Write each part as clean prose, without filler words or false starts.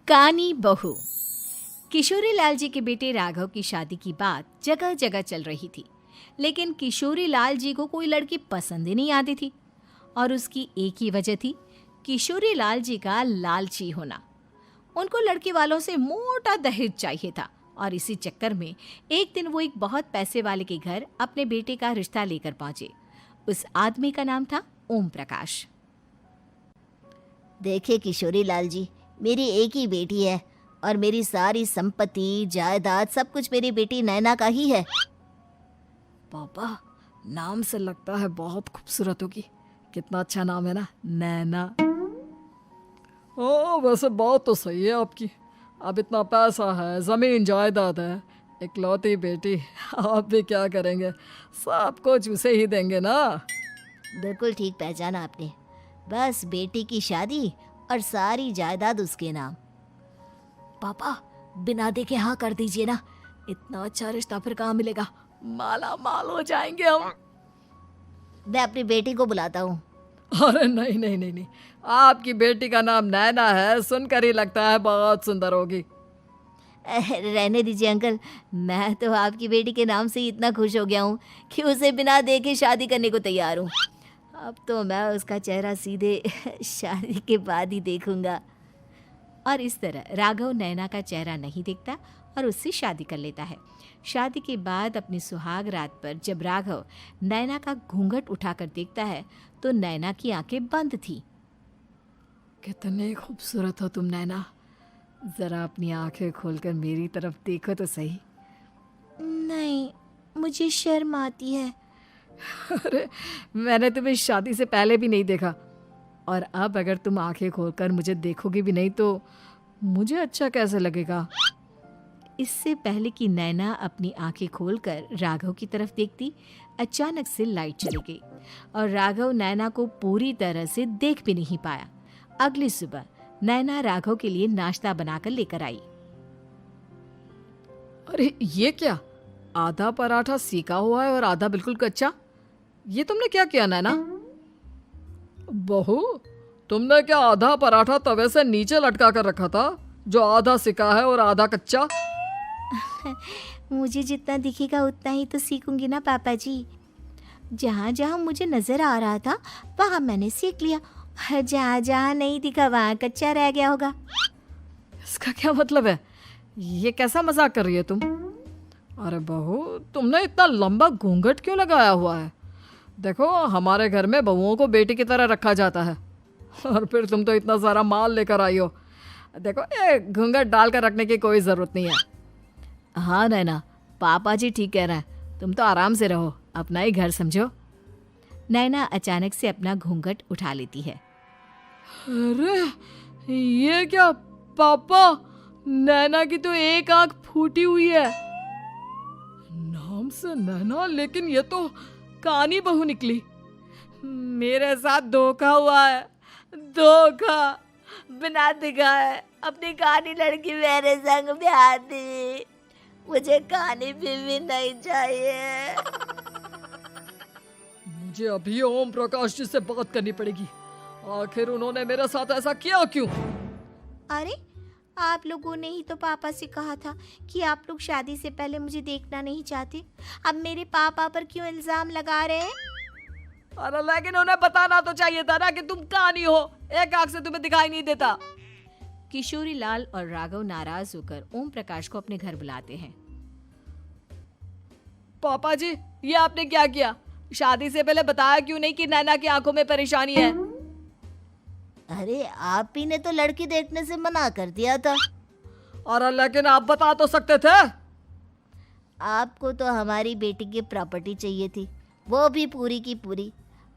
कानी बहू। किशोरी लाल जी के बेटे राघव की शादी की बात जगह जगह चल रही थी, लेकिन किशोरी लाल जी को कोई लड़की पसंद ही नहीं आती थी। और उसकी एक ही वजह थी, किशोरी लाल जी का लालची होना। उनको लड़की वालों से मोटा दहेज चाहिए था और इसी चक्कर में एक दिन वो एक बहुत पैसे वाले के घर अपने बेटे का रिश्ता लेकर पहुंचे। उस आदमी का नाम था ओम प्रकाश। देखिए किशोरी लाल जी, मेरी एक ही बेटी है और मेरी सारी संपत्ति जायदाद सब कुछ मेरी बेटी नैना का ही है। पापा, नाम से लगता है बहुत खूबसूरत होगी। कितना अच्छा नाम है ना, नैना। ओ, वैसे बात तो सही है आपकी। अब इतना पैसा है, जमीन जायदाद है, इकलौती बेटी, आप भी क्या करेंगे? सब कुछ उसे ही देंगे ना। बिल्कुल ठीक पहचाना आपने। बस बेटी की शादी और सारी जायदाद उसके नाम। पापा, बिना देखे हाँ कर दीजिए ना। इतना अच्छा रिश्ता फिर कहाँ मिलेगा? माला माल हो जाएंगे हम। मैं अपनी बेटी को बुलाता हूँ। अरे नहीं नहीं नहीं नहीं, आपकी बेटी का नाम नैना है, सुनकर ही लगता है बहुत सुंदर होगी। रहने दीजिए अंकल, मैं तो आपकी बेटी के नाम से ही इतना खुश हो गया हूँ कि उसे बिना देखे शादी करने को तैयार हूँ। अब तो मैं उसका चेहरा सीधे शादी के बाद ही देखूंगा। और इस तरह राघव नैना का चेहरा नहीं देखता और उससे शादी कर लेता है। शादी के बाद अपनी सुहाग रात पर जब राघव नैना का घूंघट उठाकर देखता है तो नैना की आंखें बंद थी। कितने खूबसूरत हो तुम नैना, जरा अपनी आंखें खोलकर मेरी तरफ देखो तो सही। नहीं, मुझे शर्म आती है। अरे, मैंने तुम्हें शादी से पहले भी नहीं देखा, और अब अगर तुम आंखें खोलकर मुझे देखोगी भी नहीं तो मुझे अच्छा कैसे लगेगा? इससे पहले कि नैना अपनी आंखें खोलकर राघव की तरफ देखती, अचानक से लाइट चली गई और राघव नैना को पूरी तरह से देख भी नहीं पाया। अगली सुबह नैना राघव के लिए नाश्ता बनाकर लेकर आई। अरे ये क्या, आधा पराठा सेका हुआ है और आधा बिल्कुल कच्चा। ये तुमने क्या किया नैना? बहू, तुमने क्या आधा पराठा तवे से नीचे लटका कर रखा था, जो आधा सिका है और आधा कच्चा? मुझे जितना दिखेगा उतना ही तो सीखूंगी ना पापा जी। जहाँ जहाँ मुझे नजर आ रहा था वहाँ मैंने सीख लिया, जहाँ जहाँ नहीं दिखा वहाँ कच्चा रह गया होगा। इसका क्या मतलब है? ये कैसा मजाक कर रही है तुम? अरे बहू, तुमने इतना लंबा घूंघट क्यों लगाया हुआ है? देखो, हमारे घर में बहुओं को बेटी की तरह रखा जाता है, और फिर तुम तो इतना सारा माल लेकर आई हो। देखो, ये घूंघट डालकर रखने की कोई ज़रूरत नहीं है। हाँ नैना, पापा जी ठीक कह रहे हैं, तुम तो आराम से रहो, अपना ही घर समझो। नैना अचानक से अपना घूंघट उठा लेती है। अरे ये क्या पापा, नैना की तो एक आंख फूटी हुई है। नाम से नैना, लेकिन ये तो कानी बहू निकली। मेरे साथ धोखा हुआ है, धोखा। बिना दिखाए अपनी कानी लड़की मेरे संग ब्याह दी। मुझे कानी बीवी नहीं चाहिए। मुझे अभी ओम प्रकाश जी से बात करनी पड़ेगी। आखिर उन्होंने मेरे साथ ऐसा किया क्यों? अरे, आप लोगों ने ही तो पापा से कहा था कि आप लोग शादी से पहले मुझे देखना नहीं चाहते। अब मेरे पापा पर क्यों इल्जाम लगा रहे हैं? अरे लेकिन उन्हें बताना तो चाहिए था ना कि तुम कानी हो, एक आंख से तुम्हें दिखाई नहीं देता। किशोरी लाल और राघव नाराज होकर ओम प्रकाश को अपने घर बुलाते हैं। पापा जी, ये आपने क्या किया? शादी से पहले बताया क्यों नहीं कि नैना की आंखों में परेशानी है? अरे, आप ही ने तो लड़की देखने से मना कर दिया था। और लेकिन आप बता तो सकते थे। आपको तो हमारी बेटी की प्रॉपर्टी चाहिए थी, वो भी पूरी की पूरी।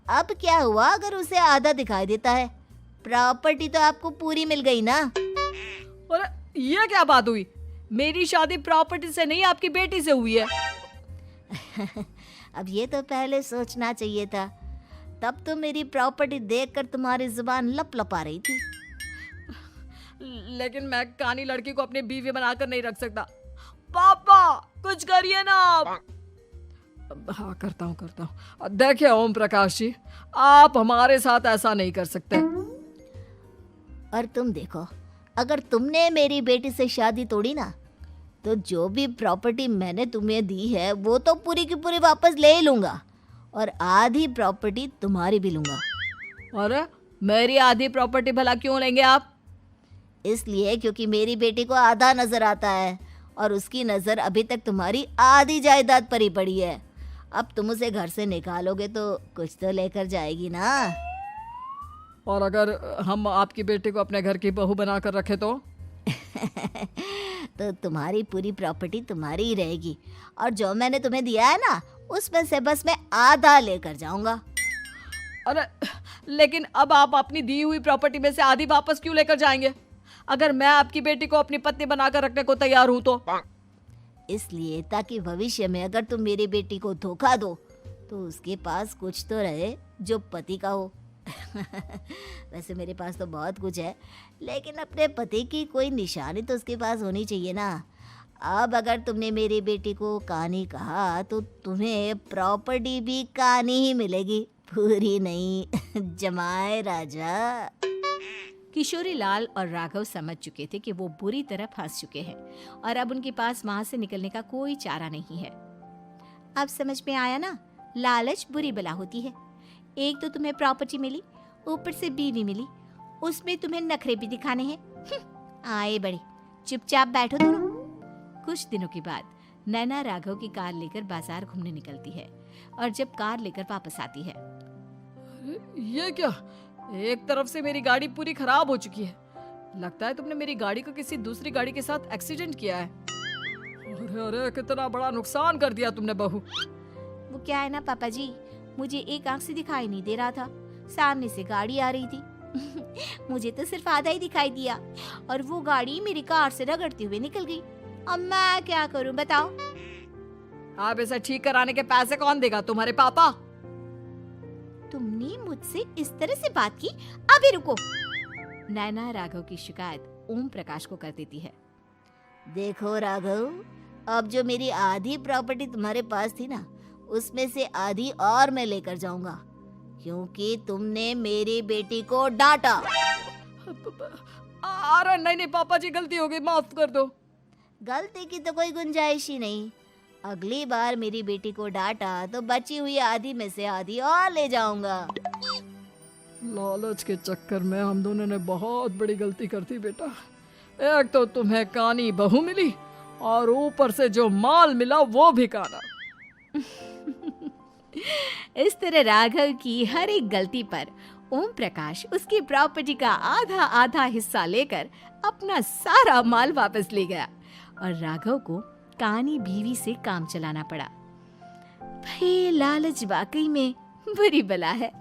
अब क्या हुआ अगर उसे आधा दिखाई देता है? प्रॉपर्टी तो आपको पूरी मिल गई ना। और ये क्या बात हुई? मेरी शादी प्रॉपर्टी से नहीं, आपकी बेटी से हुई है। अब ये तो पहले सोचना चाहिए था, तब तो मेरी प्रॉपर्टी देखकर तुम्हारी जुबान लप लपा रही थी। लेकिन मैं कानी लड़की को अपनी बीवी बनाकर नहीं रख सकता। पापा, कुछ करिए ना आप। हाँ, करता हूँ। देखिए ओम प्रकाश जी, आप हमारे साथ ऐसा नहीं कर सकते। और तुम देखो, अगर तुमने मेरी बेटी से शादी तोड़ी ना, तो जो भी प्रॉपर्टी मैंने तुम्हें दी है वो तो पूरी की पूरी वापस ले ही लूँगा, और आधी प्रॉपर्टी तुम्हारी भी लूँगा। अरे मेरी आधी प्रॉपर्टी भला क्यों लेंगे आप? इसलिए क्योंकि मेरी बेटी को आधा नज़र आता है और उसकी नज़र अभी तक तुम्हारी आधी जायदाद पर ही पड़ी है। अब तुम उसे घर से निकालोगे तो कुछ तो लेकर जाएगी ना। और अगर हम आपकी बेटी को अपने घर की बहू बना कर रखे तो? तो तुम्हारी पूरी प्रॉपर्टी तुम्हारी ही रहेगी, और जो मैंने तुम्हें दिया है ना, उसमें से बस मैं आधा लेकर जाऊंगा। अरे लेकिन अब आप अपनी दी हुई प्रॉपर्टी में से आधी वापस क्यों लेकर जाएंगे? अगर मैं आपकी बेटी को अपनी पत्नी बनाकर रखने को तैयार हूं तो? इसलिए ताकि भविष्य में अगर तुम मेरी बेटी को धोखा दो तो उसके पास कुछ तो रहे जो पति का हो। वैसे मेरे पास तो बहुत कुछ है, लेकिन अपने पति की कोई निशानी तो उसके पास होनी चाहिए ना। अब अगर तुमने मेरी बेटी को कहानी कहा तो तुम्हें प्रॉपर्टी भी कहानी ही मिलेगी, पूरी नहीं। जमाए राजा। किशोरी लाल और राघव समझ चुके थे कि वो बुरी तरह फंस चुके हैं और अब उनके पास वहां से निकलने का कोई चारा नहीं है। अब समझ में आया ना, लालच बुरी बला होती है। एक तो तुम्हें प्रॉपर्टी मिली, ऊपर से बीवी मिली, उसमें तुम्हें नखरे भी दिखाने हैं। आए बड़े, चुपचाप बैठो दोनों। कुछ दिनों के बाद नैना राघव की कार लेकर बाजार घूमने निकलती है और जब कार लेकर वापस आती है, ये क्या? एक तरफ से मेरी गाड़ी पूरी खराब हो चुकी है। लगता है तुमने मेरी गाड़ी को किसी दूसरी गाड़ी के साथ एक्सीडेंट किया है। अरे अरे कितना बड़ा नुकसान कर दिया तुमने बहू। वो क्या है ना पापा जी, मुझे एक आंख से दिखाई नहीं दे रहा था, सामने से गाड़ी आ रही थी। मुझे तो सिर्फ आधा ही दिखाई दिया और वो गाड़ी मेरी कार से रगड़ते हुए निकल गई। अब मैं क्या करूं बताओ? आप इसे ठीक कराने के पैसे कौन देगा? तुम्हारे पापा। तुमने मुझसे इस तरह से बात की? अभी रुको। नैना राघव की शिकायत ओम प्रकाश को कर देती है। देखो राघव, अब जो मेरी आधी प्रॉपर्टी तुम्हारे पास थी ना, उसमें से आधी और मैं लेकर जाऊंगा, क्योंकि तुमने मेरी बेटी को डांटा। अरे नहीं नहीं पापा जी, गलती हो गई, माफ कर दो। गलती की तो कोई गुंजाइश ही नहीं। अगली बार मेरी बेटी को डांटा तो बची हुई आधी में से आधी और ले जाऊंगा। लालच के चक्कर में हम दोनों ने बहुत बड़ी गलती कर दी बेटा। एक तो तुम्हें कानी बहू मिली और ऊपर से जो माल मिला वो भी काना। इस तरह राघव की हर एक गलती पर ओम प्रकाश उसकी प्रॉपर्टी का आधा आधा हिस्सा लेकर अपना सारा माल वापस ले गया और राघव को कानी बीवी से काम चलाना पड़ा। भाई लालच वाकई में बुरी बला है।